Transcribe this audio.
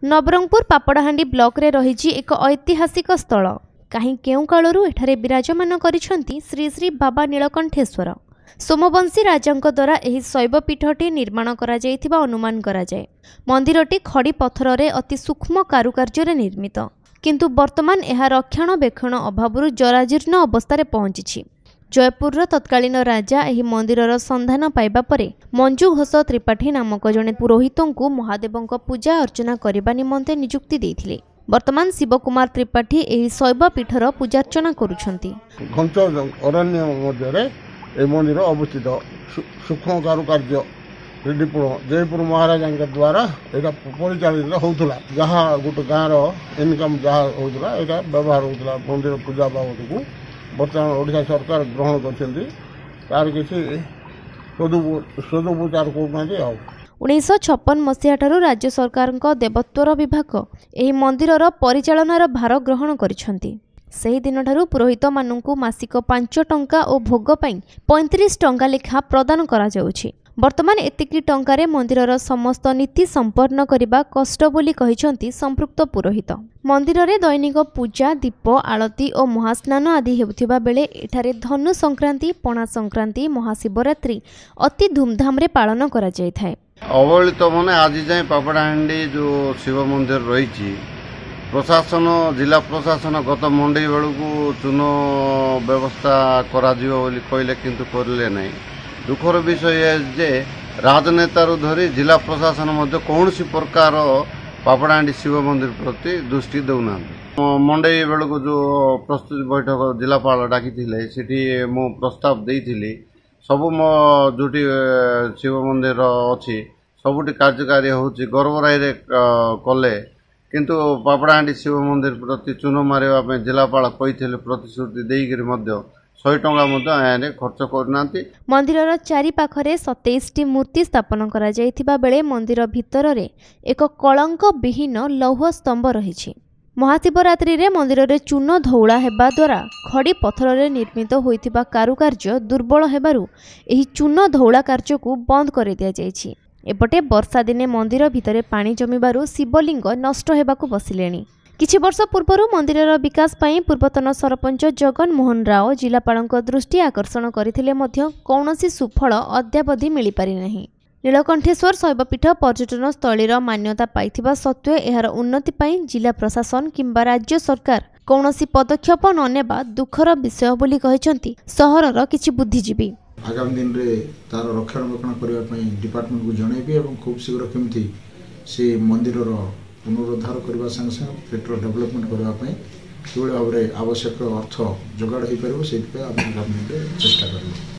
Nabarangpur Papadahandi block रे रही एक ऐतिहासिक स्थल कहीं केउ कालरू एठारे विराजमान करिसेंती श्री श्री बाबा नीलकंठेश्वर। सोमवंशी राजांक द्वारा एही शैवपीठटी निर्माण करा जायथिबा अनुमान करा जाय। मंदिरटी खड़ी पत्थर रे अति सूक्ष्म कारुकार्य रे निर्मित, किंतु वर्तमान एहा रक्षणाबेक्षण अभावरु जराजीर्ण अवस्था पहुंची। जयपुर तत्कालीन राजा एही मंदिरर संधान पाइबा परे मंजू घोष त्रिपाठी नामक जड़े पुरोहितों महादेवों पूजा अर्चना करने निमंते नियुक्ति देथिले। वर्तमान शिवकुमार त्रिपाठी एही शैवपीठर पूजार्चना करुछंती। घंच अरण्य मध्य मंदिर अवस्थित सूक्ष्म कारुकार्य निपुण जयपुर महाराजा द्वारा यहाँ परिचालित होता जहाँ गोटे गाँव इनकम जहाँ होता यहाँ व्यवहार होता मंदिर पूजा बाबद को बर्तमान ओडिशा सरकार ग्रहण कर किसी सदुपचार कर 1956 मसीहा राज्य सरकार देवत्वर विभाग एही मंदिरर परिचालनार भार ग्रहण करिसेंती। सही दिन ठारू पुरोहित मानू मासिक 5 टंका और भोग पाई 35 टंका लेखा प्रदान करा जाउछि। वर्तमान एतिकी टंकारे मंदिरर समस्त नीति संपन्न करने कष्ट बोली कहिसेंती संपृक्त पुरोहित। मंदिर रे दैनिक पूजा दीप आलती और महास्नान आदि हेउथिबा बेले एठारे धनु संक्रांति पणा संक्रांति महाशिवरात्रि अति धूमधाम रे पालन करा जाय थाए। अवहेलित माने आज जाए पापड़ाहांडी जो शिव मंदिर रही प्रशासन जिला प्रशासन गत मंडई बेलू चून व्यवस्था करा कहले किंतु करले नहीं। दुखर विषय जे राजनेतार धरी जिला प्रशासन कौन प्रकार पापड़ाहांडी शिव मंदिर प्रति दृष्टि देना। मंडई बेलू जो प्रस्तुति बैठक जिलापाल डाकी थे मु प्रस्ताव देइथिली सबू मो जोटी शिव मंदिर अच्छी सबुटी कार्यकारी होची गर्वराई कले किंतु पापड़ाहांडी शिव मंदिर प्रति चून मारे जिलापाल कही प्रतिश्रुति देकर 100 टंका खर्च करना। मंदिरर चारि पाखरे 27टी मूर्ति स्थापन करा जायथिबा बेले मंदिर भितर रे एक कलंक विहीन लौह स्तंभ रही। महाशिवरात्रि रे मंदिर रे चून धौला हेबा द्वारा खड़ी पत्थर रे निर्मित होइथिबा कारुकार्य दुर्बल हेबारु एही चून धौला कार्य को बंद कर दिया जायछि। एपटे वर्षा दिने मंदिर भितरे पानी जमिबारु शिवलिंग नष्ट हेबाकु बसिलेनी। किछि वर्ष पूर्वरु मंदिरर विकास पई पूर्वतन सरपंच जगन मोहन राव जिलापालक दृष्टि आकर्षण करथिले मध्य कौनसी सुफल अद्यावधि मिली पारि नाही। नीलकंठेश्वर शैवपीठ पर्यटन स्थलीर मान्यता पाइथिबा सत्वे एहार उन्नति पई जिला प्रशासन किंबा राज्य सरकार कौनसी पदक्षेप न नेबा दुखर विषय बोली कहिसेंती सहरर किछि बुद्धिजीवी। आगामी दिन रे तार रक्षणाबेक्षण करबा पई डिपार्टमेंट को जणैबी एवं खूब शीघ्र केमथि से मंदिरर पुनरुद्धार करबा संग संग पेट्रोल डेवलपमेंट करबा पई केवल भाव आवश्यक अर्थ जोगाड़ हो पार से आगामी दिन चेष्टा करूँ।